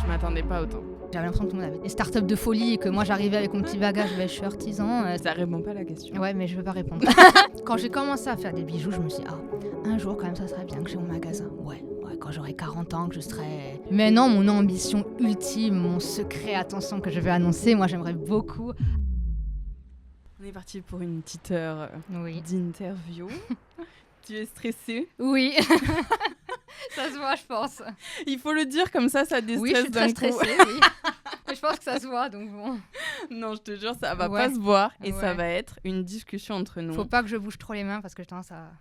Je m'attendais pas autant. J'avais l'impression que tout le monde avait des startups de folie et que moi j'arrivais avec mon petit bagage, je suis artisan. Ça répond pas à la question. Ouais, mais je veux pas répondre. Quand j'ai commencé à faire des bijoux, je me suis dit, un jour quand même ça serait bien que j'ai mon magasin. Ouais, quand j'aurai 40 ans, que je serai... Mais non, mon ambition ultime, mon secret, attention, que je vais annoncer, moi j'aimerais beaucoup... On est parti pour une petite heure d'interview. Tu es stressée? Oui. Ça se voit, je pense. Il faut le dire, comme ça déstresse. Oui, je suis très stressée, oui. Mais je pense que ça se voit, donc bon. Non, je te jure, ça va pas se voir et ça Ouais. va être une discussion entre nous. Faut pas que je bouge trop les mains parce que j'ai tendance à...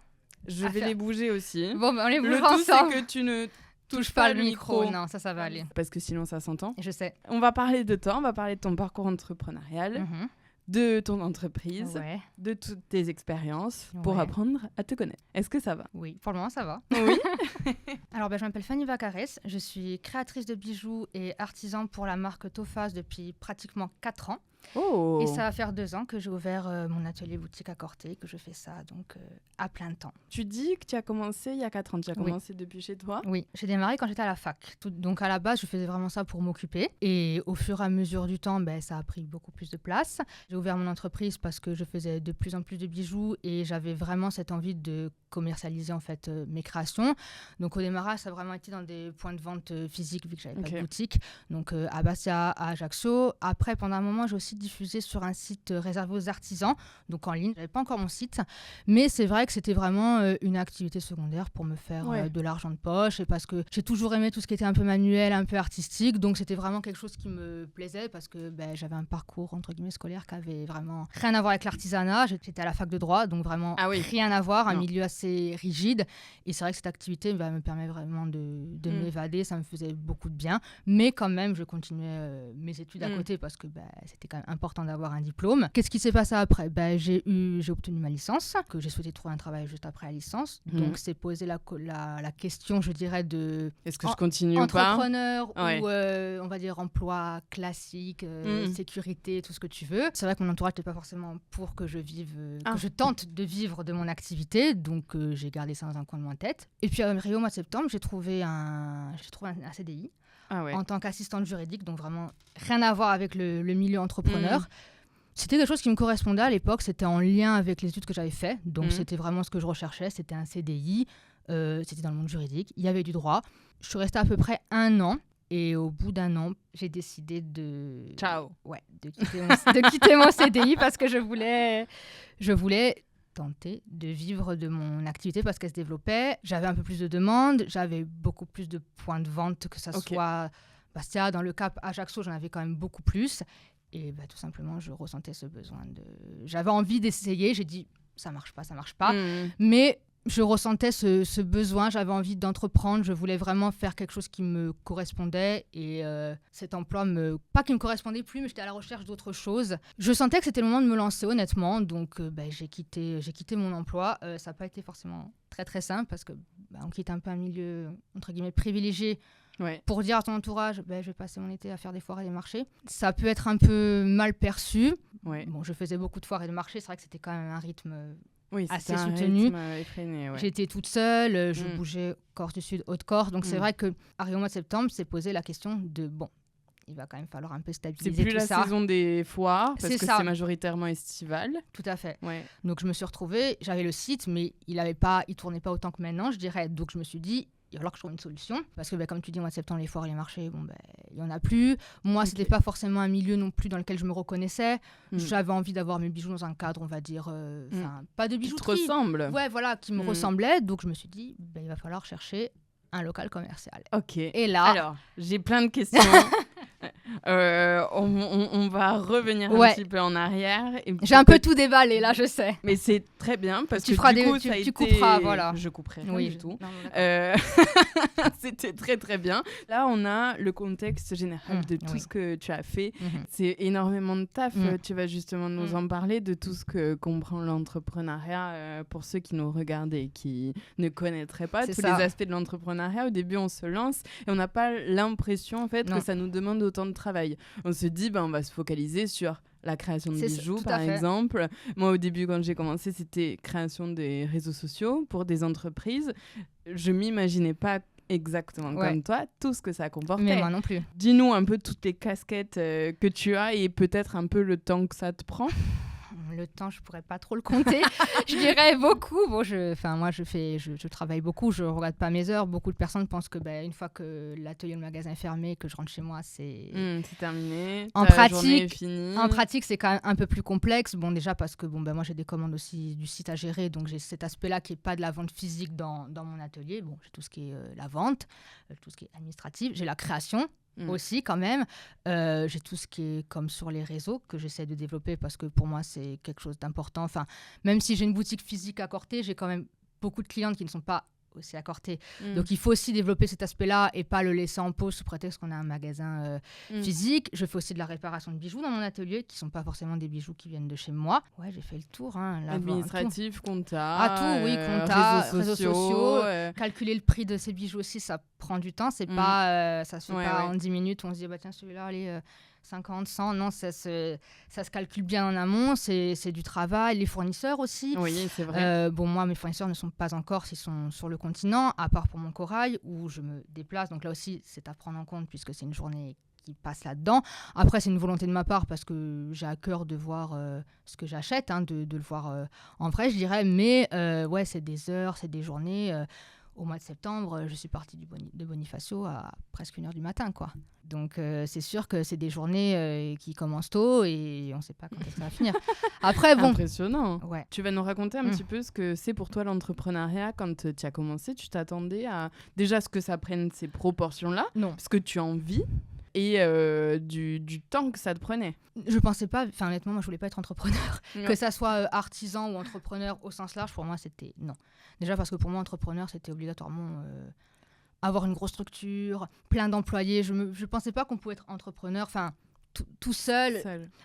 Je vais les bouger aussi. Bon, on les bouge Le tout, ensemble. c'est que tu ne touche pas le micro. Non, ça va aller. Parce que sinon, ça s'entend. Je sais. On va parler de toi, on va parler de ton parcours entrepreneurial, de ton entreprise, de toutes tes expériences pour apprendre à te connaître. Est-ce que ça va? Oui, pour le moment, ça va. Oui. Alors, je m'appelle Fanny Vacarès. Je suis créatrice de bijoux et artisan pour la marque Tofas depuis pratiquement 4 ans. Oh. Et ça va faire 2 ans que j'ai ouvert mon atelier boutique à Corté, que je fais ça donc à plein temps. Tu dis que tu as commencé il y a 4 ans, tu as commencé depuis chez toi? Oui, j'ai démarré quand j'étais à la fac. Donc à la base, je faisais vraiment ça pour m'occuper. Et au fur et à mesure du temps, ça a pris beaucoup plus de place. J'ai ouvert mon entreprise parce que je faisais de plus en plus de bijoux et j'avais vraiment cette envie de commercialiser en fait mes créations. Donc au démarrage, ça a vraiment été dans des points de vente physiques vu que j'avais pas de boutique. Donc à Bastia, à Ajaccio. Après, pendant un moment, j'ai aussi diffusé sur un site réservé aux artisans, donc en ligne. J'avais pas encore mon site, mais c'est vrai que c'était vraiment une activité secondaire pour me faire de l'argent de poche et parce que j'ai toujours aimé tout ce qui était un peu manuel, un peu artistique. Donc c'était vraiment quelque chose qui me plaisait parce que j'avais un parcours entre guillemets scolaire qui avait vraiment rien à voir avec l'artisanat. J'étais à la fac de droit, donc vraiment rien à voir, un milieu assez rigide. Et c'est vrai que cette activité me permet vraiment de m'évader, ça me faisait beaucoup de bien. Mais quand même, je continuais mes études à côté parce que c'était quand même important d'avoir un diplôme. Qu'est-ce qui s'est passé après? J'ai obtenu ma licence, que j'ai souhaité trouver un travail juste après la licence. Donc c'est posé la question, je dirais, de est-ce que je continue ou pas? Entrepreneur ou on va dire emploi classique, sécurité, tout ce que tu veux. C'est vrai que mon entourage n'était pas forcément pour que je vive, que je tente de vivre de mon activité. Donc j'ai gardé ça dans un coin de ma tête. Et puis à Rio, au mois de septembre, j'ai trouvé un CDI en tant qu'assistante juridique. Donc vraiment rien à voir avec le milieu entrepreneur. C'était quelque chose qui me correspondait à l'époque. C'était en lien avec les études que j'avais fait. Donc c'était vraiment ce que je recherchais. C'était un CDI. C'était dans le monde juridique. Il y avait du droit. Je suis restée à peu près 1 an. Et au bout d'1 an, j'ai décidé de quitter mon CDI parce que je voulais tenter de vivre de mon activité parce qu'elle se développait. J'avais un peu plus de demandes, j'avais beaucoup plus de points de vente, que ça soit Bastia, dans le Cap, Ajaccio, j'en avais quand même beaucoup plus. Et tout simplement, je ressentais ce besoin J'avais envie d'essayer, j'ai dit, ça marche pas. Mais je ressentais ce besoin, j'avais envie d'entreprendre, je voulais vraiment faire quelque chose qui me correspondait et cet emploi, pas qui me correspondait plus, mais j'étais à la recherche d'autre chose. Je sentais que c'était le moment de me lancer honnêtement, donc j'ai quitté mon emploi. Ça n'a pas été forcément très très simple parce que on quitte un peu un milieu entre guillemets privilégié. Pour dire à ton entourage, je vais passer mon été à faire des foires et des marchés. Ça peut être un peu mal perçu. Bon, je faisais beaucoup de foires et de marchés, c'est vrai que c'était quand même un rythme assez soutenu. Effréné, J'étais toute seule, je bougeais Corse du Sud, Haute-Corse. Donc c'est vrai qu'arrivé au mois de septembre, c'est posé la question de il va quand même falloir un peu stabiliser tout ça. C'est plus la saison des foires parce que ça. c'est majoritairement estival. Tout à fait. Donc je me suis retrouvée, j'avais le site, mais il tournait pas autant que maintenant, je dirais. Donc je me suis dit, il va falloir que je trouve une solution. Parce que comme tu dis, au mois de septembre, les foires et les marchés, il n'y en a plus. Moi, c'était pas forcément un milieu non plus dans lequel je me reconnaissais. J'avais envie d'avoir mes bijoux dans un cadre, on va dire, pas de bijouterie. Qui te ressemble. Qui me ressemblait. Donc je me suis dit, il va falloir chercher un local commercial. Ok. Et là... Alors, j'ai plein de questions. On va revenir un petit peu en arrière. J'ai un peu tout déballé, là, je sais. Mais c'est très bien parce que du coup, ça a été... couperas, voilà. Je couperai rien du tout. C'était très, très bien. Là, on a le contexte général de tout ce que tu as fait. C'est énormément de taf. Tu vas justement nous en parler de tout ce que comprend l'entrepreneuriat pour ceux qui nous regardent et qui ne connaîtraient pas tous les aspects de l'entrepreneuriat. Au début, on se lance et on n'a pas l'impression en fait que ça nous demande autant de travail. On se dit, on va se focaliser sur la création de bijoux, par exemple. Moi, au début, quand j'ai commencé, c'était création des réseaux sociaux pour des entreprises. Je m'imaginais pas exactement comme toi tout ce que ça comportait. Mais moi non plus. Dis-nous un peu toutes les casquettes que tu as et peut-être un peu le temps que ça te prend. Le temps, je pourrais pas trop le compter. Je dirais beaucoup. Bon, moi, je travaille beaucoup. Je regarde pas mes heures. Beaucoup de personnes pensent que, une fois que l'atelier ou le magasin est fermé, que je rentre chez moi, c'est terminé. La journée est finie. En pratique, c'est quand même un peu plus complexe. Bon, déjà parce que moi, j'ai des commandes aussi du site à gérer, donc j'ai cet aspect-là qui est pas de la vente physique dans mon atelier. Bon, j'ai tout ce qui est la vente, tout ce qui est administratif. J'ai la création. Aussi quand même, j'ai tout ce qui est comme sur les réseaux que j'essaie de développer parce que pour moi c'est quelque chose d'important. Enfin, même si j'ai une boutique physique à Corté, j'ai quand même beaucoup de clientes qui ne sont pas aussi à Corté. Donc il faut aussi développer cet aspect-là et pas le laisser en pause sous prétexte qu'on a un magasin physique. Je fais aussi de la réparation de bijoux dans mon atelier qui sont pas forcément des bijoux qui viennent de chez moi. Ouais, j'ai fait le tour. Administratif, compta. Compta, réseaux sociaux. Calculer le prix de ces bijoux aussi, ça prend du temps. C'est pas, ça se fait pas en 10 minutes où on se dit tiens celui-là, allez. 50, 100, non, ça se calcule bien en amont, c'est du travail. Les fournisseurs aussi. Oui, c'est vrai. Moi, mes fournisseurs ne sont pas en Corse, ils sont sur le continent, à part pour mon corail, où je me déplace. Donc là aussi, c'est à prendre en compte, puisque c'est une journée qui passe là-dedans. Après, c'est une volonté de ma part, parce que j'ai à cœur de voir ce que j'achète, de le voir en vrai, je dirais. Mais c'est des heures, c'est des journées... Au mois de septembre, je suis partie de Bonifacio à presque 1h du matin, quoi. Donc, c'est sûr que c'est des journées qui commencent tôt et on ne sait pas quand ça va finir. Après, bon... Impressionnant. Ouais. Tu vas nous raconter un petit peu ce que c'est pour toi l'entrepreneuriat quand tu as commencé. Tu t'attendais à déjà ce que ça prenne ces proportions-là? Non. Parce que tu as envie et du temps que ça te prenait. Je pensais pas, honnêtement, moi je voulais pas être entrepreneur. Que ça soit artisan ou entrepreneur au sens large, pour moi c'était non. Déjà parce que pour moi entrepreneur c'était obligatoirement avoir une grosse structure, plein d'employés. Je pensais pas qu'on pouvait être entrepreneur, tout seul.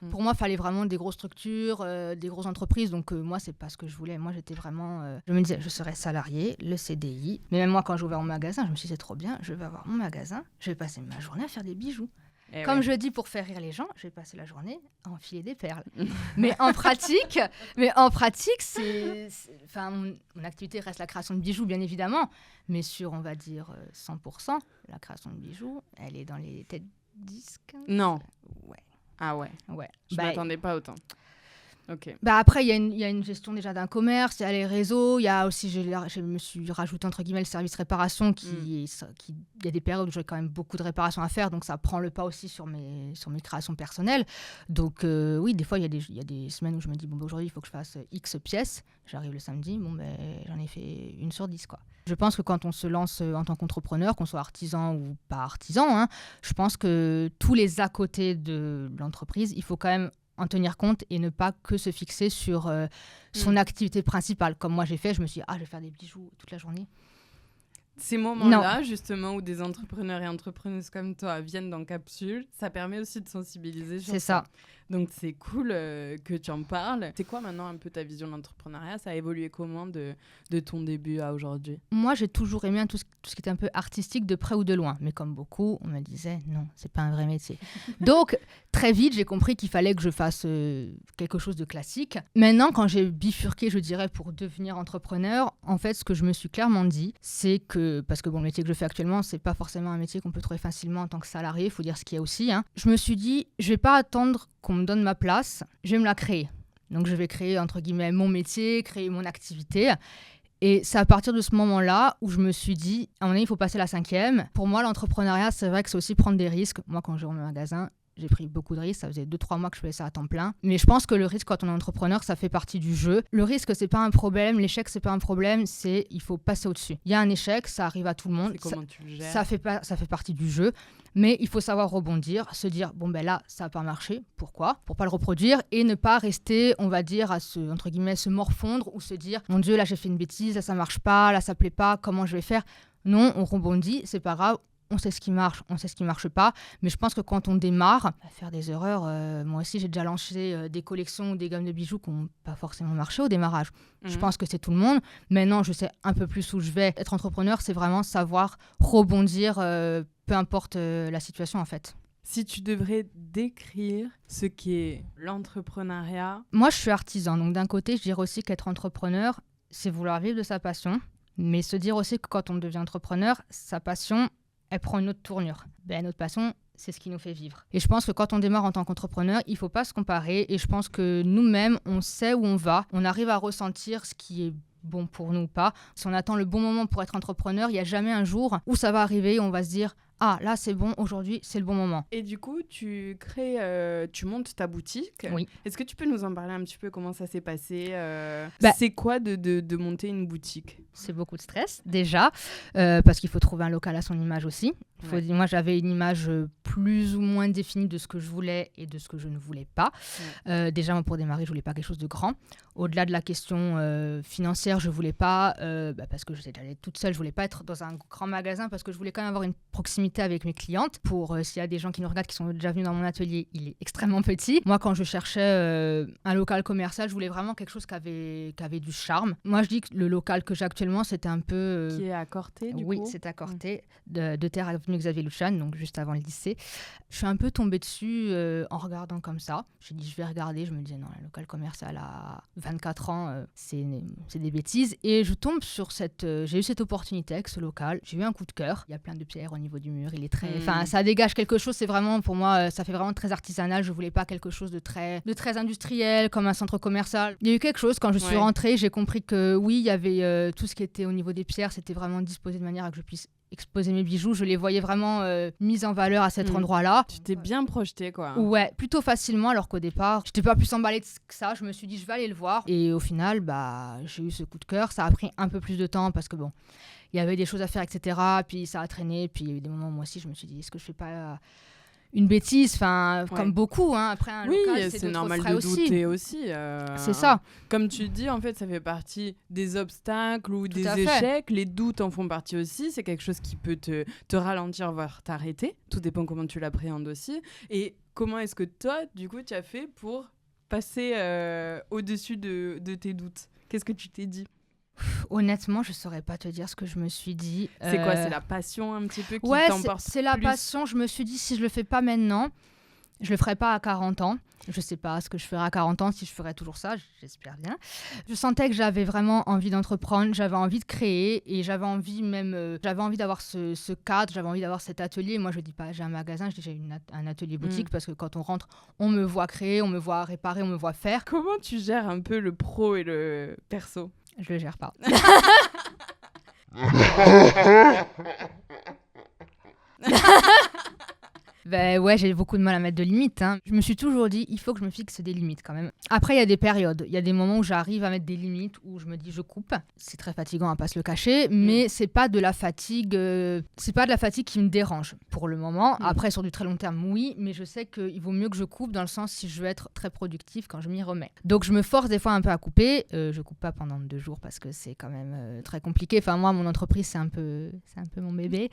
Pour moi, il fallait vraiment des grosses structures, des grosses entreprises. Donc, moi, c'est pas ce que je voulais. Moi, j'étais vraiment... je me disais, je serais salarié, le CDI. Mais même moi, quand j'ai ouvert mon magasin, je me suis dit, c'est trop bien, je vais avoir mon magasin, je vais passer ma journée à faire des bijoux. Comme je dis, pour faire rire les gens, je vais passer la journée à enfiler des perles. mais en pratique, mon activité reste la création de bijoux, bien évidemment. Mais sur, on va dire, 100%, la création de bijoux, elle est dans les têtes 10, 15. Non. Ouais. Ah ouais. Je m'attendais pas autant. Ok. Après, il y a une gestion déjà d'un commerce, il y a les réseaux, il y a aussi, je me suis rajouté entre guillemets le service réparation il y a des périodes où j'ai quand même beaucoup de réparations à faire, donc ça prend le pas aussi sur mes créations personnelles. Donc oui, des fois, il y a des semaines où je me dis, aujourd'hui, il faut que je fasse X pièces. J'arrive le samedi, j'en ai fait 1 sur 10, quoi. Je pense que quand on se lance en tant qu'entrepreneur, qu'on soit artisan ou pas artisan, je pense que tous les à côté de l'entreprise, il faut quand même en tenir compte et ne pas que se fixer sur son activité principale. Comme moi j'ai fait, je me suis dit, je vais faire des bijoux toute la journée. Ces moments-là, justement, où des entrepreneurs et entrepreneuses comme toi viennent dans Capsule, ça permet aussi de sensibiliser sur ça. Donc, c'est cool que tu en parles. C'est quoi maintenant un peu ta vision de l'entrepreneuriat? Ça a évolué comment de ton début à aujourd'hui? Moi, j'ai toujours aimé tout ce qui était un peu artistique de près ou de loin. Mais comme beaucoup, on me disait, non, c'est pas un vrai métier. Donc, très vite, j'ai compris qu'il fallait que je fasse quelque chose de classique. Maintenant, quand j'ai bifurqué, je dirais, pour devenir entrepreneur, en fait, ce que je me suis clairement dit, c'est que, parce que le métier que je fais actuellement, c'est pas forcément un métier qu'on peut trouver facilement en tant que salarié, il faut dire ce qu'il y a aussi. Je me suis dit, je vais pas attendre qu'on me donne ma place, je vais me la créer. Donc, je vais créer, entre guillemets, mon métier, créer mon activité. Et c'est à partir de ce moment-là où je me suis dit, à un moment donné, il faut passer la 5e. Pour moi, l'entrepreneuriat, c'est vrai que c'est aussi prendre des risques. Moi, quand j'ai ouvert mon magasin, j'ai pris beaucoup de risques. Ça faisait 2-3 mois que je faisais ça à temps plein. Mais je pense que le risque, quand on est entrepreneur, ça fait partie du jeu. Le risque, c'est pas un problème. L'échec, c'est pas un problème. Il faut passer au-dessus. Il y a un échec, ça arrive à tout le monde. Comment tu le gères? Ça fait partie du jeu. Mais il faut savoir rebondir, se dire, là, ça n'a pas marché. Pourquoi? Pour pas le reproduire et ne pas rester, on va dire, à entre guillemets, se morfondre ou se dire, mon Dieu, là, j'ai fait une bêtise, là, ça marche pas, là, ça plaît pas, comment je vais faire? Non, on rebondit, c'est pas grave. On sait ce qui marche, on sait ce qui marche pas. Mais je pense que quand on démarre, à faire des erreurs, moi aussi j'ai déjà lancé des collections ou des gammes de bijoux qui n'ont pas forcément marché au démarrage. Je pense que c'est tout le monde. Maintenant, je sais un peu plus où je vais. Être entrepreneur, c'est vraiment savoir rebondir, peu importe la situation en fait. Si tu devrais décrire ce qu'est l'entrepreneuriat... Moi, je suis artisan. Donc d'un côté, je dirais aussi qu'être entrepreneur, c'est vouloir vivre de sa passion. Mais se dire aussi que quand on devient entrepreneur, sa passion, elle prend une autre tournure. Notre passion, c'est ce qui nous fait vivre. Et je pense que quand on démarre en tant qu'entrepreneur, il ne faut pas se comparer. Et je pense que nous-mêmes, on sait où on va. On arrive à ressentir ce qui est bon pour nous ou pas. Si on attend le bon moment pour être entrepreneur, il n'y a jamais un jour où ça va arriver et on va se dire « Ah, là, c'est bon, aujourd'hui, c'est le bon moment. » Et du coup, tu montes ta boutique. Oui. Est-ce que tu peux nous en parler un petit peu, comment ça s'est passé C'est quoi de monter une boutique ? C'est beaucoup de stress, déjà, parce qu'il faut trouver un local à son image aussi. Moi, j'avais une image plus ou moins définie de ce que je voulais et de ce que je ne voulais pas. Déjà, moi, pour démarrer, je voulais pas quelque chose de grand. Au-delà de la question financière, je voulais pas, parce que j'allais toute seule, je voulais pas être dans un grand magasin, parce que je voulais quand même avoir une proximité avec mes clientes. Pour s'il y a des gens qui nous regardent, qui sont déjà venus dans mon atelier, il est extrêmement petit. Moi, quand je cherchais un local commercial, je voulais vraiment quelque chose qui avait du charme. Moi, je dis que le local que j'ai actuellement, c'était un peu... Qui est à Corté, du coup ? Oui, c'est à Corté, de terre avenue Xavier Luchan, donc juste avant le lycée. Je suis un peu tombée dessus en regardant comme ça. J'ai dit, je vais regarder. Je me disais, non, le local commercial à 24 ans, c'est des bêtises. Et je tombe sur j'ai eu cette opportunité avec ce local. J'ai eu un coup de cœur. Il y a plein de pierres au niveau du mur. Il est très... Enfin, ça dégage quelque chose. C'est vraiment, pour moi, ça fait vraiment très artisanal. Je voulais pas quelque chose de très industriel, comme un centre commercial. Il y a eu quelque chose. Quand je suis rentrée, j'ai compris que oui, il y avait tout ce qui était au niveau des pierres. C'était vraiment disposé de manière à que je puisse exposer mes bijoux. Je les voyais vraiment mis en valeur à cet endroit-là. Tu t'es bien projetée, quoi. Ouais, plutôt facilement, alors qu'au départ, j'étais pas plus emballée que ça. Je me suis dit, je vais aller le voir. Et au final, j'ai eu ce coup de cœur. Ça a pris un peu plus de temps parce que bon, il y avait des choses à faire, etc. Puis ça a traîné. Puis il y a eu des moments où moi aussi, je me suis dit, est-ce que je fais pas une bêtise, comme beaucoup, hein. Après un local, c'est normal de douter aussi. C'est ça. Comme tu dis, en fait, ça fait partie des obstacles ou des échecs. Les doutes en font partie aussi. C'est quelque chose qui peut te ralentir, voire t'arrêter. Tout dépend comment tu l'appréhendes aussi. Et comment est-ce que toi, du coup, tu as fait pour passer au-dessus de tes doutes ? Qu'est-ce que tu t'es dit ? Honnêtement, je saurais pas te dire ce que je me suis dit. C'est quoi ? C'est la passion un petit peu qui t'emporte c'est la passion. Je me suis dit, si je le fais pas maintenant, je le ferai pas à 40 ans. Je sais pas ce que je ferai à 40 ans, si je ferai toujours ça, j'espère bien. Je sentais que j'avais vraiment envie d'entreprendre, j'avais envie de créer et j'avais envie d'avoir ce cadre, j'avais envie d'avoir cet atelier. Moi, je dis pas j'ai un magasin, je dis j'ai un atelier boutique parce que quand on rentre, on me voit créer, on me voit réparer, on me voit faire. Comment tu gères un peu le pro et le perso ? Je le gère pas. J'ai beaucoup de mal à mettre de limites. Je me suis toujours dit, il faut que je me fixe des limites quand même. Après, il y a des périodes. Il y a des moments où j'arrive à mettre des limites, où je me dis, je coupe. C'est très fatigant à pas se le cacher, mais c'est pas de la fatigue qui me dérange pour le moment. Après, sur du très long terme, oui, mais je sais qu'il vaut mieux que je coupe dans le sens si je veux être très productive quand je m'y remets. Donc, je me force des fois un peu à couper. Je coupe pas pendant 2 jours parce que c'est quand même très compliqué. Enfin, moi, mon entreprise, c'est un peu mon bébé.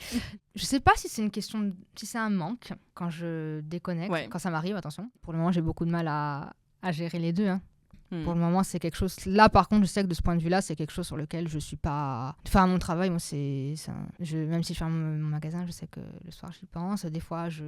Je sais pas si c'est une question, si c'est un manque quand je déconnecte, quand ça m'arrive, attention. Pour le moment, j'ai beaucoup de mal à gérer les deux. Pour le moment, c'est quelque chose... Là, par contre, je sais que de ce point de vue-là, c'est quelque chose sur lequel je suis pas... Enfin, mon travail, moi, même si je ferme mon magasin, je sais que le soir, j'y pense. Des fois, je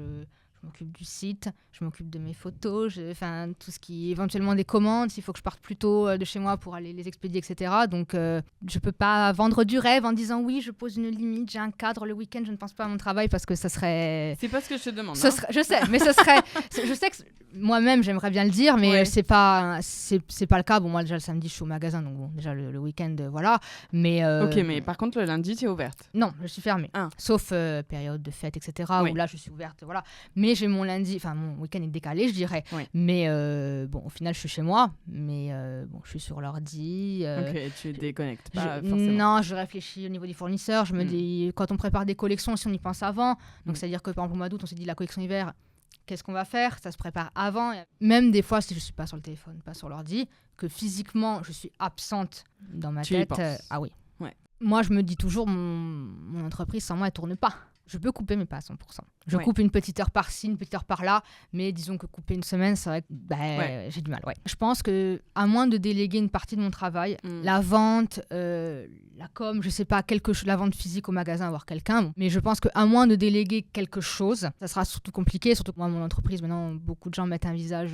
m'occupe du site, je m'occupe de mes photos, tout ce qui est éventuellement des commandes, s'il faut que je parte plus tôt de chez moi pour aller les expédier, etc. Donc, je peux pas vendre du rêve en disant oui, je pose une limite, j'ai un cadre le week-end, je ne pense pas à mon travail parce que ça serait... C'est pas ce que je te demande. Je sais, mais ce serait... Je sais que moi-même, j'aimerais bien le dire, mais c'est pas le cas. Bon, moi, déjà, le samedi, je suis au magasin, donc bon, déjà, le week-end, voilà. Mais, Ok, mais par contre, le lundi, tu es ouverte ? Non, je suis fermée. Sauf période de fête, etc., où là, je suis ouverte, voilà. Mais j'ai mon week-end est décalé, je dirais. Mais au final, je suis chez moi, mais je suis sur l'ordi. Ok, tu déconnectes pas forcément. Non, je réfléchis au niveau des fournisseurs. Je me dis, quand on prépare des collections, si on y pense avant, donc c'est-à-dire que par exemple, au mois d'août, on s'est dit la collection hiver, qu'est-ce qu'on va faire ? Ça se prépare avant. Même des fois, si je ne suis pas sur le téléphone, pas sur l'ordi, que physiquement, je suis absente dans ma tête. Ah oui. Moi, je me dis toujours, mon entreprise, sans moi, elle ne tourne pas. Je peux couper, mais pas à 100%. Je coupe une petite heure par-ci, une petite heure par-là, mais disons que couper une semaine, c'est vrai que j'ai du mal. Ouais. Je pense qu'à moins de déléguer une partie de mon travail, la vente, la com, je sais pas, la vente physique au magasin, avoir quelqu'un, mais je pense qu'à moins de déléguer quelque chose, ça sera surtout compliqué, surtout que moi, mon entreprise, maintenant, beaucoup de gens mettent un visage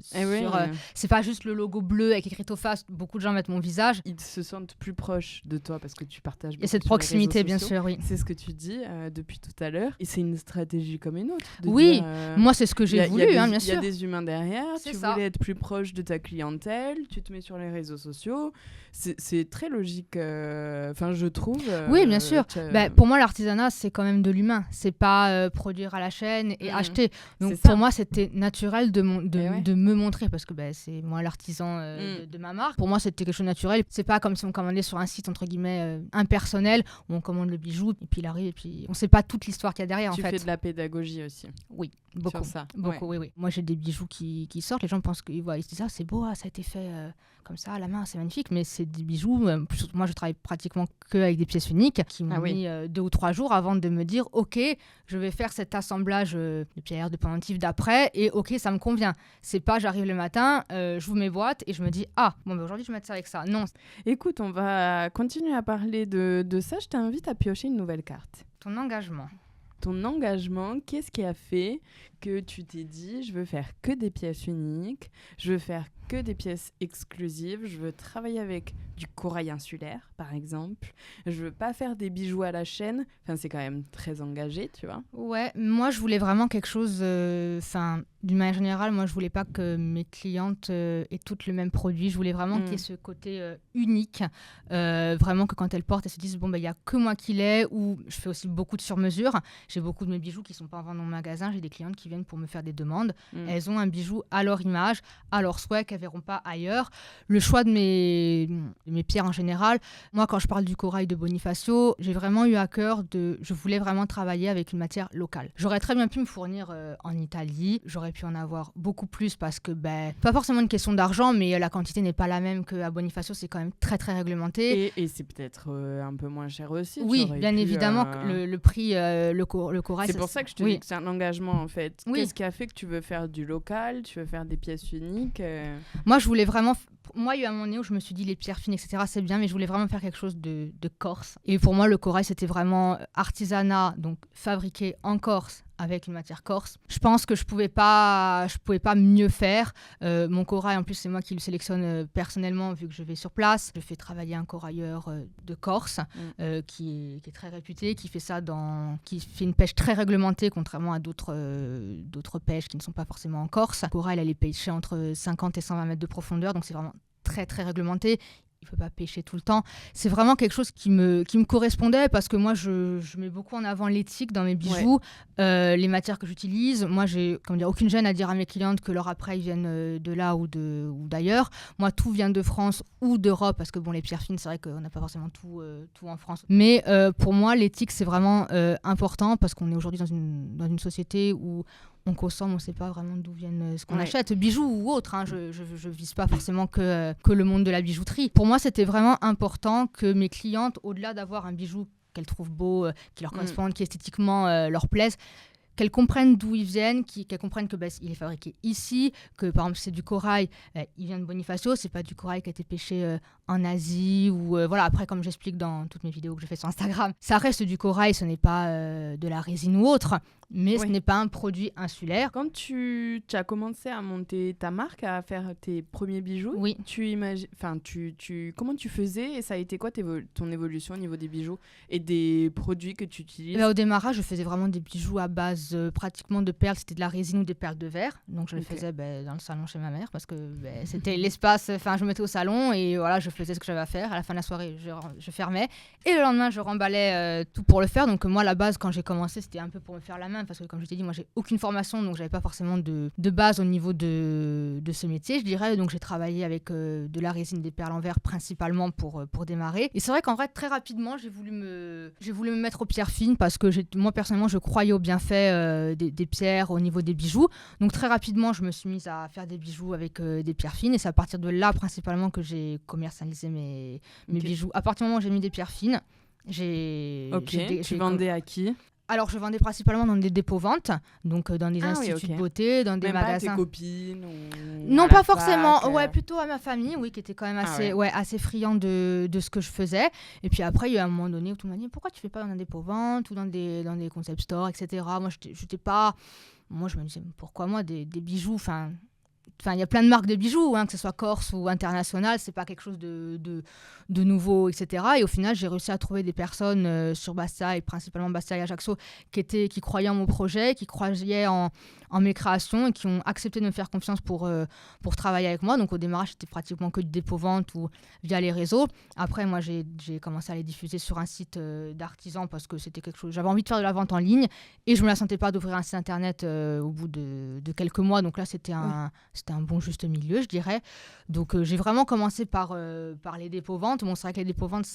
sur... c'est pas juste le logo bleu avec écrit Tofa, beaucoup de gens mettent mon visage. Ils se sentent plus proches de toi parce que tu partages beaucoup. Et cette proximité, bien sûr, oui. C'est ce que tu dis depuis tout à l'heure. Et c'est une stratégie comme une autre. Oui, moi, c'est ce que j'ai voulu, bien sûr. Il y a des humains derrière, tu voulais être plus proche de ta clientèle, tu te mets sur les réseaux sociaux. C'est très logique, je trouve. Oui, bien sûr. Pour moi, l'artisanat, c'est quand même de l'humain. C'est pas produire à la chaîne et acheter. Donc, pour moi, c'était naturel de me montrer parce que c'est moi l'artisan de ma marque. Pour moi, c'était quelque chose de naturel. C'est pas comme si on commandait sur un site, entre guillemets, impersonnel, où on commande le bijou et puis il arrive et puis on sait pas toute l'histoire qu'il y a derrière, en fait. Tu fais de la pédagogie aussi. Oui. Beaucoup, ça. Beaucoup, oui. Moi, j'ai des bijoux qui sortent. Les gens pensent qu'ils se disent c'est beau, ça a été fait comme ça à la main, c'est magnifique. Mais c'est des bijoux. Moi, je travaille pratiquement que avec des pièces uniques qui m'ont mis 2 ou 3 jours avant de me dire ok, je vais faire cet assemblage de pierres, de pendentifs d'après et ok, ça me convient. C'est pas j'arrive le matin, j'ouvre mes boîtes et je me dis aujourd'hui, je vais mettre ça avec ça. Non. Écoute, on va continuer à parler de ça. Je t'invite à piocher une nouvelle carte. Ton engagement. Ton engagement, qu'est-ce qui a fait que tu t'es dit je veux faire que des pièces uniques, je veux faire que des pièces exclusives, je veux travailler avec du corail insulaire par exemple, je veux pas faire des bijoux à la chaîne, c'est quand même très engagé, tu vois. Ouais, moi je voulais vraiment quelque chose, d'une manière générale, moi je voulais pas que mes clientes aient toutes le même produit, je voulais vraiment qu'il y ait ce côté unique, vraiment que quand elles portent, elles se disent il y a que moi qui l'ai, ou je fais aussi beaucoup de sur-mesure, j'ai beaucoup de mes bijoux qui sont pas en vente dans mon magasin, j'ai des clientes qui viennent pour me faire des demandes, elles ont un bijou à leur image, à leur souhait, qu'elles verront pas ailleurs. Le choix de mes pierres en général, moi quand je parle du corail de Bonifacio, j'ai vraiment eu à cœur je voulais vraiment travailler avec une matière locale. J'aurais très bien pu me fournir en Italie, j'aurais pu en avoir beaucoup plus parce que pas forcément une question d'argent, mais la quantité n'est pas la même qu'à Bonifacio, c'est quand même très très réglementé. Et c'est peut-être un peu moins cher aussi. Oui, bien évidemment, le prix, le corail... C'est pour ça que je te dis que c'est un engagement en fait. Oui. Qu'est-ce qui a fait que tu veux faire du local, tu veux faire des pièces uniques Moi, je voulais vraiment... Moi, il y a un moment donné où je me suis dit les pierres fines, etc., c'est bien, mais je voulais vraiment faire quelque chose de corse. Et pour moi, le corail, c'était vraiment artisanat, donc fabriqué en Corse, avec une matière corse. Je pense que je pouvais pas mieux faire. Mon corail, en plus, c'est moi qui le sélectionne personnellement, vu que je vais sur place. Je fais travailler un corailleur de Corse, qui est très réputé, qui fait une pêche très réglementée, contrairement à d'autres pêches qui ne sont pas forcément en Corse. Le corail, elle est pêchée entre 50 et 120 mètres de profondeur, donc c'est vraiment très très réglementé. Il ne faut pas pêcher tout le temps. C'est vraiment quelque chose qui me correspondait parce que moi, je mets beaucoup en avant l'éthique dans mes bijoux, les matières que j'utilise. Moi, j'ai aucune gêne à dire à mes clientes que leur appareil viennent de là ou d'ailleurs. Moi, tout vient de France ou d'Europe parce que les pierres fines, c'est vrai qu'on n'a pas forcément tout en France. Mais pour moi, l'éthique, c'est vraiment important parce qu'on est aujourd'hui dans une société où on consomme, on ne sait pas vraiment d'où viennent ce qu'on achète, bijoux ou autre. Je vise pas forcément que le monde de la bijouterie. Pour moi, c'était vraiment important que mes clientes, au-delà d'avoir un bijou qu'elles trouvent beau, qui leur corresponde, qui esthétiquement leur plaise, qu'elles comprennent d'où ils viennent, qu'elles comprennent que il est fabriqué ici, que par exemple c'est du corail, il vient de Bonifacio, c'est pas du corail qui a été pêché en Asie ou Après, comme j'explique dans toutes mes vidéos que je fais sur Instagram, ça reste du corail, ce n'est pas de la résine ou autre, mais ce n'est pas un produit insulaire. Quand tu as commencé à monter ta marque, à faire tes premiers bijoux, comment tu faisais et ça a été quoi ton évolution au niveau des bijoux et des produits que tu utilises? Au démarrage, je faisais vraiment des bijoux à base pratiquement de perles, c'était de la résine ou des perles de verre, donc je le faisais dans le salon chez ma mère parce que c'était l'espace, je me mettais au salon et je faisais ce que j'avais à faire. À la fin de la soirée, je fermais et le lendemain, je remballais tout pour le faire. Donc moi, à la base, quand j'ai commencé, c'était un peu pour me faire la main parce que comme je t'ai dit, moi, j'ai aucune formation, donc j'avais pas forcément de base au niveau de ce métier, je dirais. Donc j'ai travaillé avec de la résine, des perles en verre principalement pour démarrer. Et c'est vrai qu'en vrai, très rapidement, j'ai voulu me mettre aux pierres fines parce que moi, personnellement, je croyais au bienfait des pierres au niveau des bijoux. Donc très rapidement, je me suis mise à faire des bijoux avec des pierres fines et c'est à partir de là principalement que j'ai commercialisé mes bijoux. À partir du moment où j'ai mis des pierres fines, tu vendais à qui ? Alors, je vendais principalement dans des dépôts-ventes, donc dans des instituts de beauté, dans des même magasins. Pas à tes copines Non, pas forcément. Ouais, plutôt à ma famille, oui, qui était quand même assez friand de ce que je faisais. Et puis après, il y a eu un moment donné où tout le monde m'a dit pourquoi tu fais pas dans des dépôts-ventes ou dans des concept stores, etc. Moi, j'étais pas. Moi, je me disais pourquoi moi des bijoux. Enfin, il y a plein de marques de bijoux, que ce soit corse ou international, c'est pas quelque chose de nouveau, etc. Et au final, j'ai réussi à trouver des personnes sur Bastia et principalement Bastia et Ajaccio qui croyaient en mon projet, qui croyaient en mes créations et qui ont accepté de me faire confiance pour travailler avec moi. Donc au démarrage, c'était pratiquement que du dépôt-vente ou via les réseaux. Après, moi, j'ai commencé à les diffuser sur un site d'artisans parce que c'était quelque chose. J'avais envie de faire de la vente en ligne et je me la sentais pas d'ouvrir un site internet au bout de quelques mois. Donc là, c'était un bon juste milieu, je dirais. Donc j'ai vraiment commencé par les dépôts-ventes. Bon, c'est vrai que les dépôts-ventes,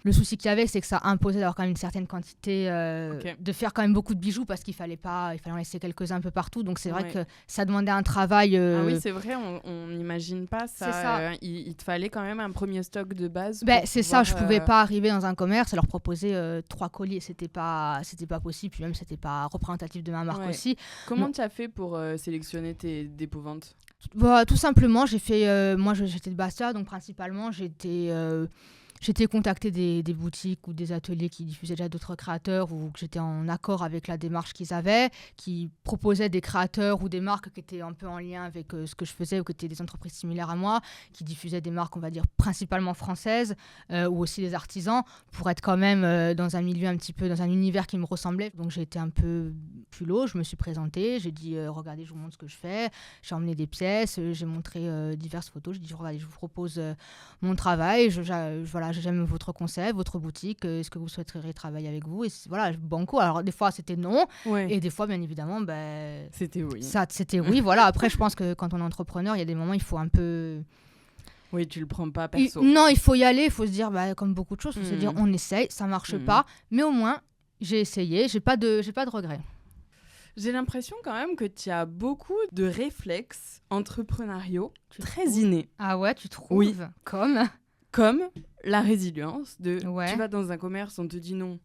le souci qu'il y avait, c'est que ça imposait d'avoir quand même une certaine quantité, de faire quand même beaucoup de bijoux parce qu'il fallait en laisser quelques-uns un peu partout. Donc c'est vrai que ça demandait un travail. Ah oui, c'est vrai, on n'imagine pas ça. C'est ça. Il te fallait quand même un premier stock de base. C'est ça, je pouvais pas arriver dans un commerce et leur proposer 3 colis. C'était pas possible, puis même c'était pas représentatif de ma marque aussi. Comment tu as fait pour sélectionner tes dépôts-ventes ? Tout simplement, j'ai fait. Moi, j'étais de Bastia, donc principalement, j'étais contacté des boutiques ou des ateliers qui diffusaient déjà d'autres créateurs ou que j'étais en accord avec la démarche qu'ils avaient, qui proposaient des créateurs ou des marques qui étaient un peu en lien avec ce que je faisais ou qui étaient des entreprises similaires à moi, qui diffusaient des marques, on va dire, principalement françaises ou aussi des artisans pour être quand même dans un milieu un petit peu, dans un univers qui me ressemblait. Donc j'ai été un peu culot, je me suis présentée, j'ai dit regardez, je vous montre ce que je fais, j'ai emmené des pièces, j'ai montré diverses photos, j'ai dit regardez, je vous propose mon travail, voilà, j'aime votre concept, votre boutique, est-ce que vous souhaiteriez travailler avec vous ? Et voilà, banco. Alors des fois c'était non, et des fois bien évidemment c'était oui. C'était oui, voilà. Après je pense que quand on est entrepreneur, il y a des moments il faut un peu... Oui, tu le prends pas perso. Non, il faut y aller, il faut se dire comme beaucoup de choses, il faut se dire on essaye, ça marche pas, mais au moins j'ai essayé, j'ai pas de regrets. J'ai l'impression quand même que tu as beaucoup de réflexes entrepreneuriaux très innés. Ah ouais, tu trouves ? Oui. Comme la résilience tu vas dans un commerce, on te dit non.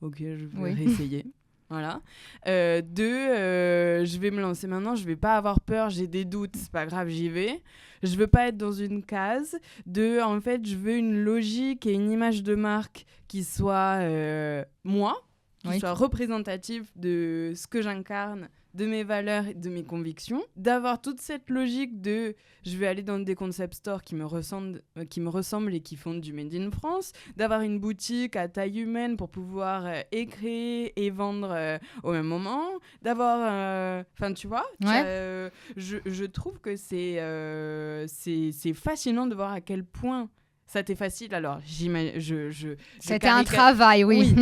Ok, je vais réessayer. Voilà. Je vais me lancer maintenant, je vais pas avoir peur, j'ai des doutes, c'est pas grave, j'y vais. Je veux pas être dans une case. En fait, je veux une logique et une image de marque qui soit moi, qui soit représentative de ce que j'incarne, de mes valeurs et de mes convictions, d'avoir toute cette logique de je vais aller dans des concept stores qui me ressemblent et qui font du Made in France, d'avoir une boutique à taille humaine pour pouvoir créer et vendre au même moment, d'avoir... Enfin, tu vois, je trouve que c'est fascinant de voir à quel point ça t'est facile. Alors, c'était un travail, oui.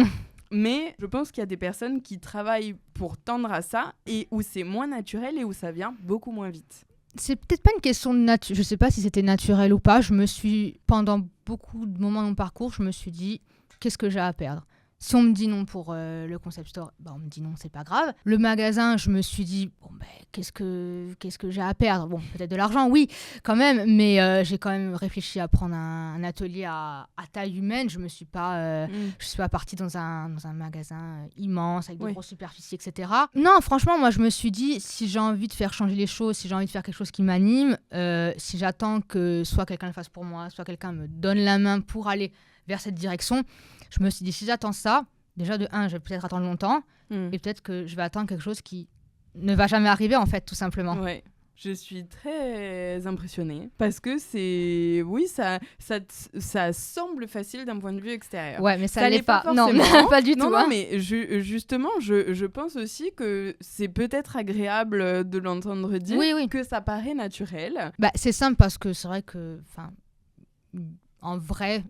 Mais je pense qu'il y a des personnes qui travaillent pour tendre à ça et où c'est moins naturel et où ça vient beaucoup moins vite. C'est peut-être pas une question de nature. Je sais pas si c'était naturel ou pas. Pendant beaucoup de moments de mon parcours, je me suis dit, qu'est-ce que j'ai à perdre ? Si on me dit non pour le concept store, on me dit non, c'est pas grave. Le magasin, je me suis dit, qu'est-ce que j'ai à perdre ? Bon, peut-être de l'argent, oui, quand même, mais j'ai quand même réfléchi à prendre un atelier à taille humaine. Je suis pas partie dans un magasin immense avec de grosses superficies, etc. Non, franchement, moi, je me suis dit, si j'ai envie de faire changer les choses, si j'ai envie de faire quelque chose qui m'anime, si j'attends que soit quelqu'un le fasse pour moi, soit quelqu'un me donne la main pour aller vers cette direction, je me suis dit, si j'attends ça, déjà de 1, je vais peut-être attendre longtemps, et peut-être que je vais attendre quelque chose qui ne va jamais arriver, en fait, tout simplement. Ouais, je suis très impressionnée, parce que c'est... Oui, ça semble facile d'un point de vue extérieur. Ouais, mais ça l'est pas. Non, pas du tout. Non, mais justement, je pense aussi que c'est peut-être agréable de l'entendre dire que ça paraît naturel. C'est simple, parce que c'est vrai que... En vrai...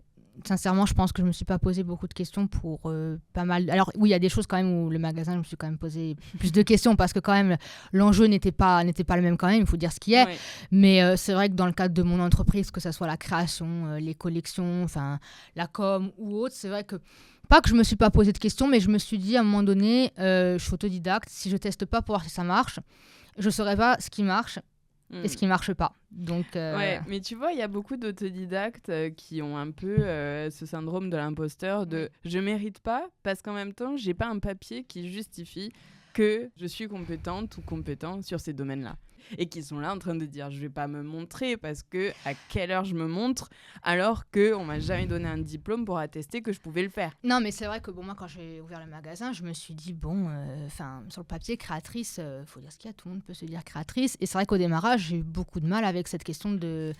Sincèrement, je pense que je me suis pas posé beaucoup de questions pour pas mal. Alors oui, il y a des choses quand même où le magasin, je me suis quand même posé plus de questions parce que quand même l'enjeu n'était pas le même quand même. Il faut dire ce qui est. Ouais. Mais c'est vrai que dans le cadre de mon entreprise, que ça soit la création, les collections, enfin la com ou autre, c'est vrai que pas que je me suis pas posé de questions, mais je me suis dit à un moment donné, je suis autodidacte. Si je teste pas pour voir si ça marche, je saurais pas ce qui marche. et ce qui marche pas. Donc, Ouais, mais tu vois, il y a beaucoup d'autodidactes qui ont un peu ce syndrome de l'imposteur de je mérite pas parce qu'en même temps, j'ai pas un papier qui justifie que je suis compétente ou compétent sur ces domaines-là. Et qui sont là en train de dire je vais pas me montrer parce que à quelle heure je me montre alors qu'on m'a jamais donné un diplôme pour attester que je pouvais le faire. Non, mais c'est vrai que moi quand j'ai ouvert le magasin, je me suis dit sur le papier créatrice, faut dire ce qu'il y a, tout le monde peut se dire créatrice, et c'est vrai qu'au démarrage j'ai eu beaucoup de mal avec cette question de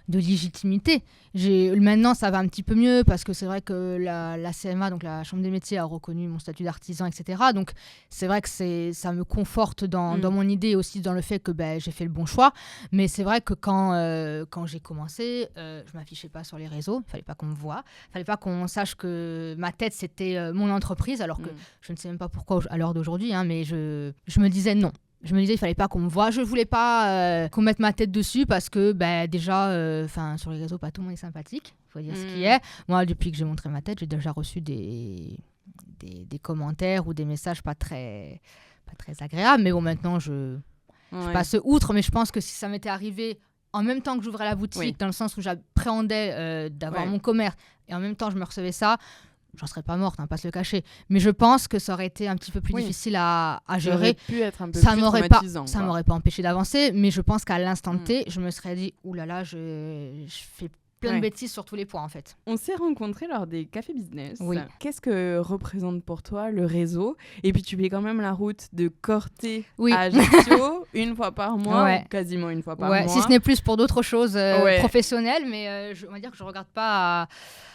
légitimité. Maintenant, ça va un petit peu mieux parce que c'est vrai que la CMA, donc la Chambre des métiers, a reconnu mon statut d'artisan, etc. Donc, c'est vrai que ça me conforte dans mon idée et aussi dans le fait que j'ai fait le bon choix. Mais c'est vrai que quand j'ai commencé, je m'affichais pas sur les réseaux. Il fallait pas qu'on me voie. Il fallait pas qu'on sache que ma tête, c'était mon entreprise, alors que je ne sais même pas pourquoi à l'heure d'aujourd'hui, mais je me disais non. Je me disais, il fallait pas qu'on me voie. Je voulais pas qu'on mette ma tête dessus parce que déjà, sur les réseaux, pas tout le monde est sympathique. Il faut dire ce qui est. Moi, depuis que j'ai montré ma tête, j'ai déjà reçu des commentaires ou des messages pas très agréables. Mais bon, maintenant, je passe outre. Mais je pense que si ça m'était arrivé en même temps que j'ouvrais la boutique, dans le sens où j'appréhendais d'avoir mon commerce, et en même temps, je me recevais ça, j'en serais pas morte, pas se le cacher. Mais je pense que ça aurait été un petit peu plus difficile à gérer. Ça aurait pu être un peu ça plus m'aurait traumatisant. Ça m'aurait pas empêché d'avancer, mais je pense qu'à l'instant T, je me serais dit, oulala, je fais plein de bêtises sur tous les points en fait. On s'est rencontrés lors des cafés business. Oui. Qu'est-ce que représente pour toi le réseau ? Et puis tu fais quand même la route de Corté à Ajaccio une fois par mois, ou quasiment une fois par mois. Si ce n'est plus pour d'autres choses professionnelles, mais on va dire que je regarde pas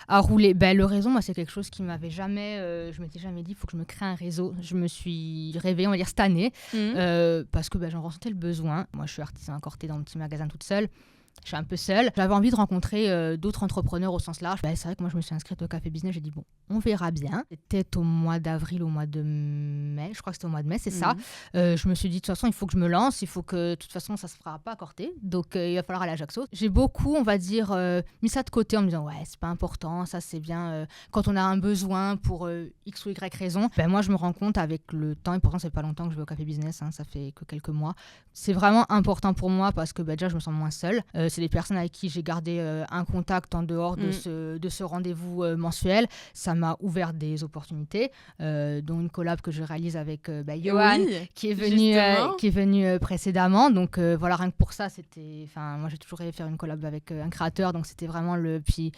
à rouler. Le réseau, moi, c'est quelque chose qui m'avait jamais... je m'étais jamais dit, il faut que je me crée un réseau. Je me suis réveillée, on va dire, cette année, parce que j'en ressentais le besoin. Moi, je suis artisan à Corté dans mon petit magasin toute seule. Je suis un peu seule. J'avais envie de rencontrer d'autres entrepreneurs au sens large. C'est vrai que moi, je me suis inscrite au Café Business. J'ai dit, bon, on verra bien. C'était au mois d'avril, au mois de mai. Je crois que c'était au mois de mai, c'est ça. Je me suis dit, de toute façon, il faut que je me lance. Il faut que, de toute façon, ça ne se fera pas à Corté. Donc, il va falloir aller à Ajaccio. J'ai beaucoup, on va dire, mis ça de côté en me disant, ouais, c'est pas important. Ça, c'est bien quand on a un besoin pour X ou Y raison. Moi, je me rends compte avec le temps, et pourtant, ça fait pas longtemps que je vais au Café Business. Ça fait que quelques mois. C'est vraiment important pour moi parce que déjà, je me sens moins seule. C'est des personnes avec qui j'ai gardé un contact en dehors de ce rendez-vous mensuel. Ça m'a ouvert des opportunités, dont une collab que je réalise avec Johan, qui est venu précédemment. Donc voilà, rien que pour ça, moi j'ai toujours rêvé faire une collab avec un créateur, donc c'était vraiment puis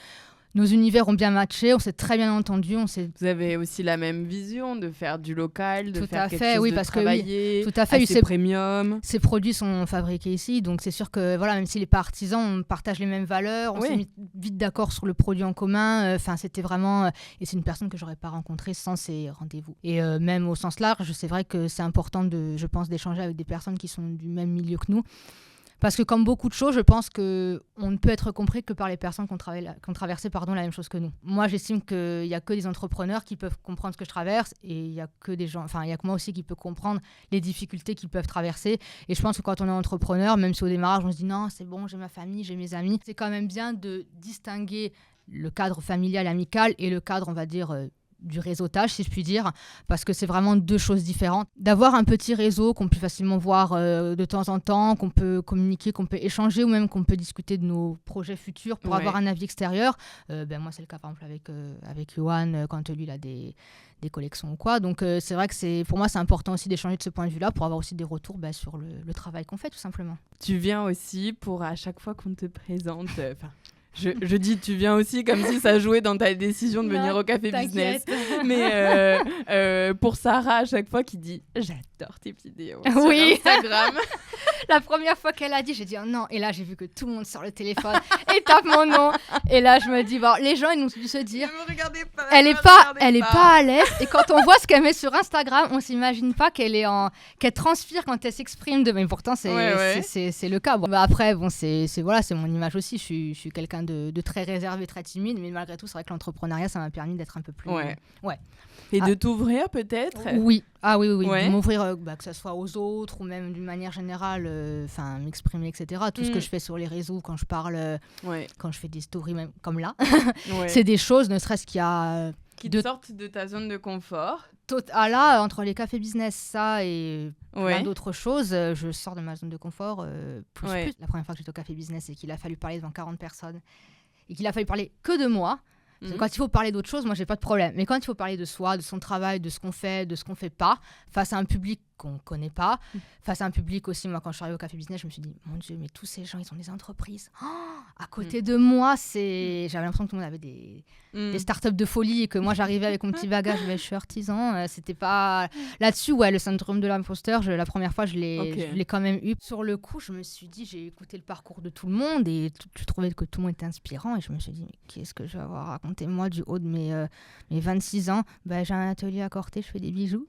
nos univers ont bien matché, on s'est très bien entendus. Vous avez aussi la même vision de faire du local, de faire quelque chose de travaillé, tout à fait, assez premium. Ces produits sont fabriqués ici, donc c'est sûr que même s'il n'est pas artisan, on partage les mêmes valeurs, on s'est mis vite d'accord sur le produit en commun. C'était vraiment... et c'est une personne que je n'aurais pas rencontrée sans ces rendez-vous. Et même au sens large, c'est vrai que c'est important, je pense, d'échanger avec des personnes qui sont du même milieu que nous. Parce que comme beaucoup de choses, je pense qu'on ne peut être compris que par les personnes qui ont traversé la même chose que nous. Moi, j'estime qu'il n'y a que des entrepreneurs qui peuvent comprendre ce que je traverse, et il n'y a que des gens, il y a que moi aussi qui peut comprendre les difficultés qu'ils peuvent traverser. Et je pense que quand on est entrepreneur, même si au démarrage on se dit non, c'est bon, j'ai ma famille, j'ai mes amis, c'est quand même bien de distinguer le cadre familial, amical et le cadre, on va dire, du réseautage, si je puis dire, parce que c'est vraiment deux choses différentes. D'avoir un petit réseau qu'on peut facilement voir de temps en temps, qu'on peut communiquer, qu'on peut échanger, ou même qu'on peut discuter de nos projets futurs pour avoir un avis extérieur. Moi, c'est le cas, par exemple, avec Johan, quand lui, il a des collections ou quoi. Donc, c'est vrai que pour moi, c'est important aussi d'échanger de ce point de vue-là pour avoir aussi des retours sur le travail qu'on fait, tout simplement. Tu viens aussi pour, à chaque fois qu'on te présente... Je dis tu viens aussi comme si ça jouait dans ta décision de venir au Café Business. Mais pour Sarah, à chaque fois, qui dit j'adore tes vidéos sur Instagram. La première fois qu'elle a dit, j'ai dit oh non. Et là, j'ai vu que tout le monde sort le téléphone et tape mon nom. Et là, je me dis, les gens, ils ont dû se dire ne me regardez pas, elle est pas à l'aise. Et quand on voit ce qu'elle met sur Instagram, on s'imagine pas qu'elle transpire quand elle s'exprime. Mais pourtant, c'est le cas. Après, c'est mon image aussi. Je suis quelqu'un de très réservé, très timide. Mais malgré tout, c'est vrai que l'entrepreneuriat, ça m'a permis d'être un peu plus... Et de t'ouvrir peut-être ? Oui. Ah oui. De m'ouvrir, que ce soit aux autres ou même d'une manière générale, m'exprimer, etc. Tout ce que je fais sur les réseaux, quand je parle, quand je fais des stories, même comme là, c'est des choses, ne serait-ce qu'il y a Qui te sortent de ta zone de confort. Là, entre les cafés business, ça et plein d'autres choses, je sors de ma zone de confort plus. La première fois que j'étais au café business et qu'il a fallu parler devant 40 personnes et qu'il a fallu parler que de moi. Quand il faut parler d'autre chose, moi, j'ai pas de problème. Mais quand il faut parler de soi, de son travail, de ce qu'on fait, de ce qu'on fait pas, face à un public qu'on connaît pas, face à un public aussi, moi, quand je suis arrivée au café business, je me suis dit, mon Dieu, mais tous ces gens, ils ont des entreprises. À côté de moi, j'avais l'impression que tout le monde avait des startups de folie et que moi, j'arrivais avec mon petit bagage, je suis artisan. C'était pas... Là-dessus, le syndrome de l'imposteur, la première fois, je l'ai quand même eu. Sur le coup, je me suis dit, j'ai écouté le parcours de tout le monde et je trouvais que tout le monde était inspirant et je me suis dit, mais qu'est-ce que je vais avoir à raconter moi du haut de mes 26 ans. J'ai un atelier à Corté, je fais des bijoux.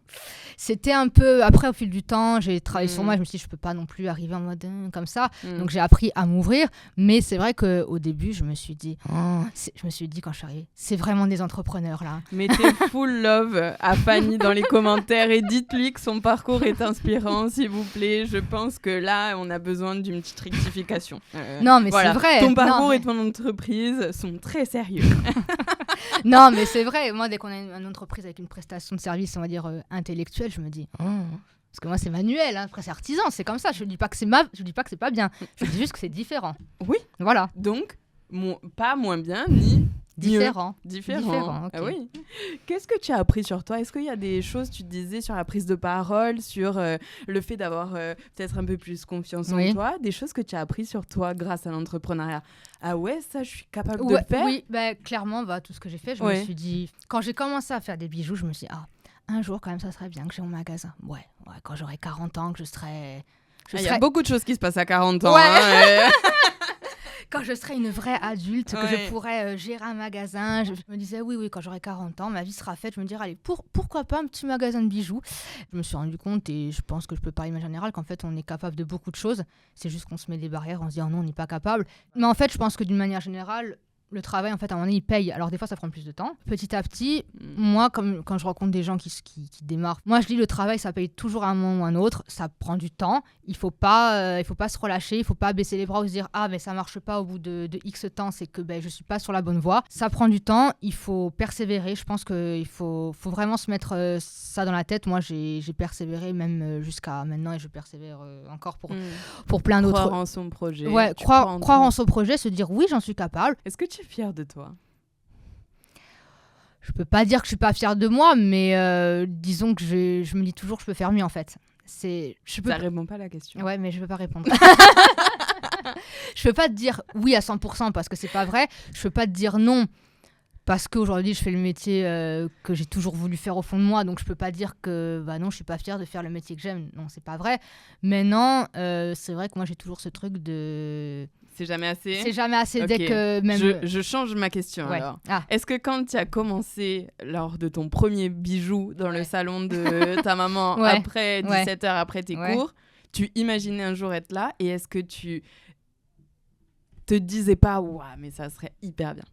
C'était un peu... Après, au fil du temps, j'ai travaillé sur moi, je me suis dit, je peux pas non plus arriver en mode comme ça. Donc, j'ai appris à m'ouvrir. Mais c'est vrai qu'au début, je me suis dit, quand je suis arrivée, c'est vraiment des entrepreneurs, là. Mettez full love à Fanny dans les commentaires et dites-lui que son parcours est inspirant, s'il vous plaît. Je pense que là, on a besoin d'une petite rectification. Non, mais c'est vrai. Ton parcours et ton entreprise sont très sérieux. Non, mais c'est vrai. Moi, dès qu'on a une entreprise avec une prestation de service, on va dire intellectuelle, je me dis... Parce que moi, c'est manuel, après c'est artisan, c'est comme ça. Je dis pas que je dis pas que c'est pas bien. Je dis juste que c'est différent. Oui. Voilà. Donc, pas moins bien ni différent. Différent. Okay. Ah oui. Qu'est-ce que tu as appris sur toi ? Est-ce qu'il y a des choses, tu te disais, sur la prise de parole, sur le fait d'avoir peut-être un peu plus confiance en toi, des choses que tu as appris sur toi grâce à l'entrepreneuriat ? Ah ouais, ça, je suis capable de le faire ? Oui, clairement, tout ce que j'ai fait, je me suis dit... Quand j'ai commencé à faire des bijoux, je me suis dit, un jour, quand même, ça serait bien que j'ai mon magasin. Ouais, quand j'aurai 40 ans, que je serai... Il y a beaucoup de choses qui se passent à 40 ans. Quand je serai une vraie adulte, que je pourrai gérer un magasin, je me disais, oui, quand j'aurai 40 ans, ma vie sera faite. Je me dirais, allez, pourquoi pas un petit magasin de bijoux ? Je me suis rendu compte, et je pense que je peux parler en général, qu'en fait, on est capable de beaucoup de choses. C'est juste qu'on se met des barrières, on se dit, oh non, on n'est pas capable. Mais en fait, je pense que d'une manière générale, le travail, en fait, à un moment donné, il paye. Alors, des fois, ça prend plus de temps. Petit à petit, moi, quand je rencontre des gens qui démarrent, moi, je dis le travail, ça paye toujours à un moment ou à un autre. Ça prend du temps. Il faut pas se relâcher. Il faut pas baisser les bras ou se dire « Ah, mais ça marche pas au bout de X temps, c'est que je suis pas sur la bonne voie. » Ça prend du temps. Il faut persévérer. Je pense qu'il faut vraiment se mettre ça dans la tête. Moi, j'ai persévéré même jusqu'à maintenant et je persévère encore pour plein d'autres... Croire en son projet. Ouais, croire en son projet, se dire « Oui, j'en suis capable. » Est-ce que tu es fière de toi ? Je peux pas dire que je suis pas fière de moi, mais disons que je me dis toujours que je peux faire mieux en fait. Ça répond pas à la question. Ouais, mais je peux pas répondre. Je peux pas te dire oui à 100% parce que c'est pas vrai. Je peux pas te dire non parce qu'aujourd'hui je fais le métier que j'ai toujours voulu faire au fond de moi. Donc je peux pas dire que non, je suis pas fière de faire le métier que j'aime. Non, c'est pas vrai. Mais non, c'est vrai que moi j'ai toujours ce truc de... C'est jamais assez ? C'est jamais assez dès que même... Je change ma question alors. Est-ce que quand tu as commencé lors de ton premier bijou dans le salon de ta maman après 17h après tes cours, tu imaginais un jour être là et est-ce que tu te disais pas « Ouah, mais ça serait hyper bien ».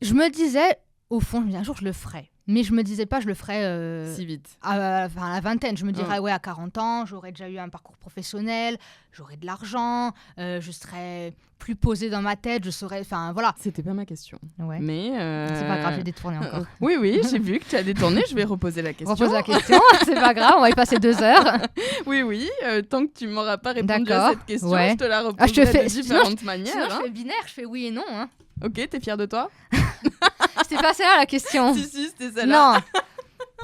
Je me disais, au fond, un jour je le ferai. Mais je me disais pas, je le ferais si vite. À la vingtaine. Je me dirais, à 40 ans, j'aurais déjà eu un parcours professionnel, j'aurais de l'argent, je serais plus posée dans ma tête, je saurais... Enfin, voilà. C'était pas ma question. Ouais. Mais... C'est pas grave, j'ai détourné encore. Oui, j'ai vu que tu as détourné, je vais reposer la question. Repose la question, c'est pas grave, on va y passer 2 heures. Oui, tant que tu m'auras pas répondu à cette question, je te la reposerai de différentes manières. Sinon, je fais binaire, je fais oui et non. Hein. Ok, t'es fière de toi ? C'était pas celle-là la question. Si, c'était celle-là.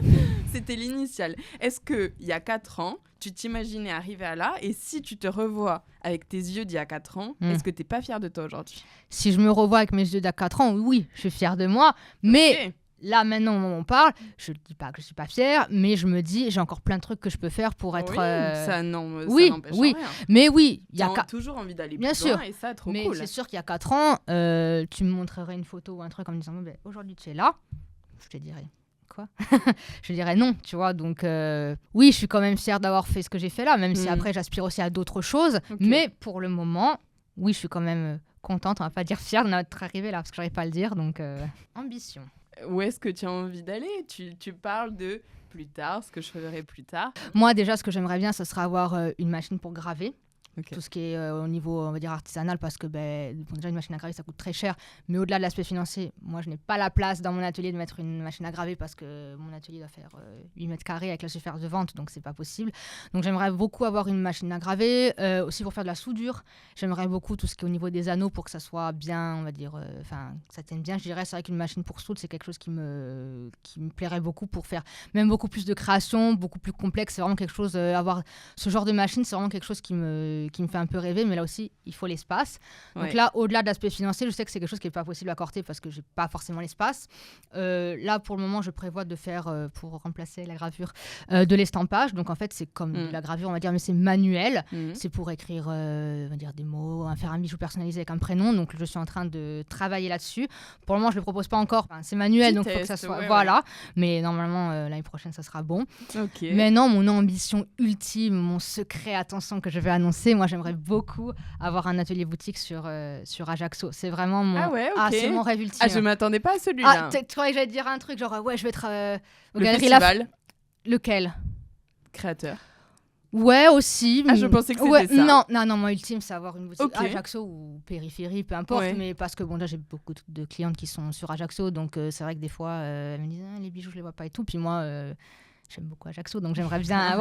Non. C'était l'initiale. Est-ce qu'il y a 4 ans, tu t'imaginais arriver à là et si tu te revois avec tes yeux d'il y a 4 ans, est-ce que t'es pas fière de toi aujourd'hui ? Si je me revois avec mes yeux d'il y a 4 ans, oui, je suis fière de moi. Mais là, maintenant, au moment où on parle, je ne dis pas que je suis pas fière, mais je me dis, j'ai encore plein de trucs que je peux faire pour être... ça n'empêche rien. Mais oui, il y a toujours envie d'aller bien plus sûr. loin et ça, trop mais cool. c'est sûr qu'il y a 4 ans, tu me montrerais une photo ou un truc en me disant, aujourd'hui, tu es là. Je te dirais, quoi ? Je dirais non, tu vois. Donc, oui, je suis quand même fière d'avoir fait ce que j'ai fait là, même si après, j'aspire aussi à d'autres choses. Okay. Mais pour le moment, oui, je suis quand même contente, on va pas dire fière d'être arrivée là, parce que j'arrive pas à le dire. Donc, ambition. Où est-ce que tu as envie d'aller ? Tu parles de plus tard, ce que je ferai plus tard. Moi, déjà, ce que j'aimerais bien, ce serait avoir une machine pour graver. Okay. Tout ce qui est au niveau, on va dire, artisanal, parce que déjà, une machine à graver, ça coûte très cher. Mais au-delà de l'aspect financier, moi, je n'ai pas la place dans mon atelier de mettre une machine à graver parce que mon atelier doit faire 8 mètres carrés avec la surface de vente, donc c'est pas possible. Donc, j'aimerais beaucoup avoir une machine à graver, aussi pour faire de la soudure. J'aimerais beaucoup tout ce qui est au niveau des anneaux pour que ça soit bien, on va dire, que ça tienne bien. Je dirais, c'est vrai qu'une machine pour soudre, c'est quelque chose qui me plairait beaucoup pour faire même beaucoup plus de création, beaucoup plus complexe. C'est vraiment quelque chose, avoir ce genre de machine, c'est vraiment quelque chose qui me fait un peu rêver, mais là aussi, il faut l'espace. Donc là, au-delà de l'aspect financier, je sais que c'est quelque chose qui n'est pas possible à accorder parce que je n'ai pas forcément l'espace. Là, pour le moment, je prévois de faire, pour remplacer la gravure, de l'estampage. Donc en fait, c'est comme de la gravure, on va dire, mais c'est manuel. C'est pour écrire on va dire, des mots, faire un bijou personnalisé avec un prénom. Donc je suis en train de travailler là-dessus. Pour le moment, je ne le propose pas encore. Enfin, c'est manuel, donc il faut que ça soit... voilà. Mais normalement, l'année prochaine, ça sera bon. Maintenant, mon ambition ultime, mon secret, attention, que je vais annoncer, moi, j'aimerais beaucoup avoir un atelier boutique sur Ajaccio. C'est vraiment mon, c'est mon rêve ultime. Ah, je m'attendais pas à celui-là. Tu croyais que j'allais te dire un truc genre je vais être au Galerie festival. Lequel? Créateur. Ouais, aussi. Ah, je pensais que c'était ça. Non, mon ultime, c'est avoir une boutique à Ajaccio ou périphérie, peu importe. Mais parce que là, j'ai beaucoup de clientes qui sont sur Ajaccio, donc c'est vrai que des fois, elles me disent les bijoux, je les vois pas et tout. Puis moi, j'aime beaucoup Ajaccio, donc j'aimerais bien,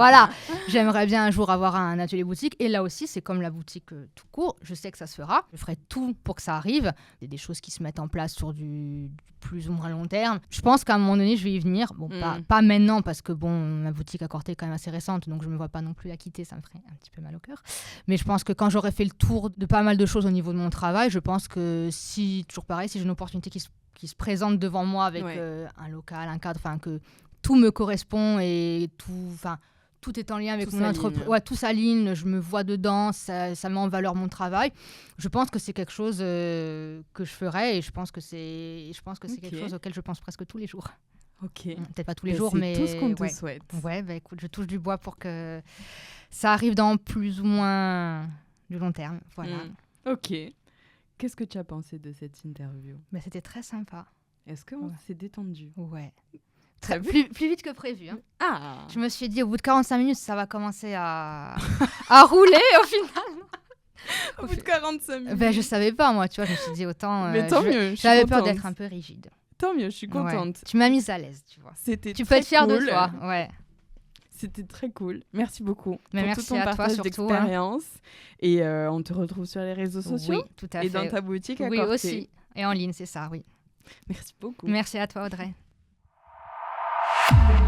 j'aimerais bien un jour avoir un atelier boutique. Et là aussi, c'est comme la boutique tout court. Je sais que ça se fera. Je ferai tout pour que ça arrive. Il y a des choses qui se mettent en place sur du plus ou moins long terme. Je pense qu'à un moment donné, je vais y venir. Bon, pas maintenant, parce que ma boutique à Corté est quand même assez récente, donc je me vois pas non plus la quitter. Ça me ferait un petit peu mal au cœur. Mais je pense que quand j'aurai fait le tour de pas mal de choses au niveau de mon travail, je pense que toujours pareil, si j'ai une opportunité qui se présente devant moi avec un local, un cadre, que tout me correspond et tout est en lien avec mon entreprise. Ouais, tout s'aligne, je me vois dedans, ça met en valeur mon travail. Je pense que c'est quelque chose que je ferai et je pense que c'est quelque chose auquel je pense presque tous les jours. Ok. Peut-être pas tous les jours, mais... C'est tout ce qu'on te souhaite. Ouais, écoute, je touche du bois pour que ça arrive dans plus ou moins du long terme. Voilà. Ok. Qu'est-ce que tu as pensé de cette interview? C'était très sympa. Est-ce qu'on s'est détendu? Ouais. Plus vite que prévu. Hein. Ah. Je me suis dit, au bout de 45 minutes, ça va commencer à rouler au final. Au bout de 45 minutes. Je savais pas, moi, tu vois, je me suis dit autant... Mais tant mieux, j'avais peur d'être un peu rigide. Tant mieux, je suis contente. Ouais. Tu m'as mise à l'aise, tu vois. Tu peux être fière de toi, ouais. C'était très cool. Merci beaucoup pour tout ton partage d'expérience. Et on te retrouve sur les réseaux sociaux. Oui, tout à fait. Et dans ta boutique à Oui, Corté. Aussi. Et en ligne, c'est ça, oui. Merci beaucoup. Merci à toi, Audrey. Thank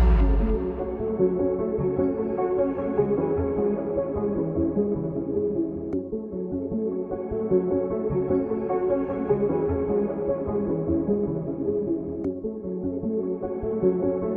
you.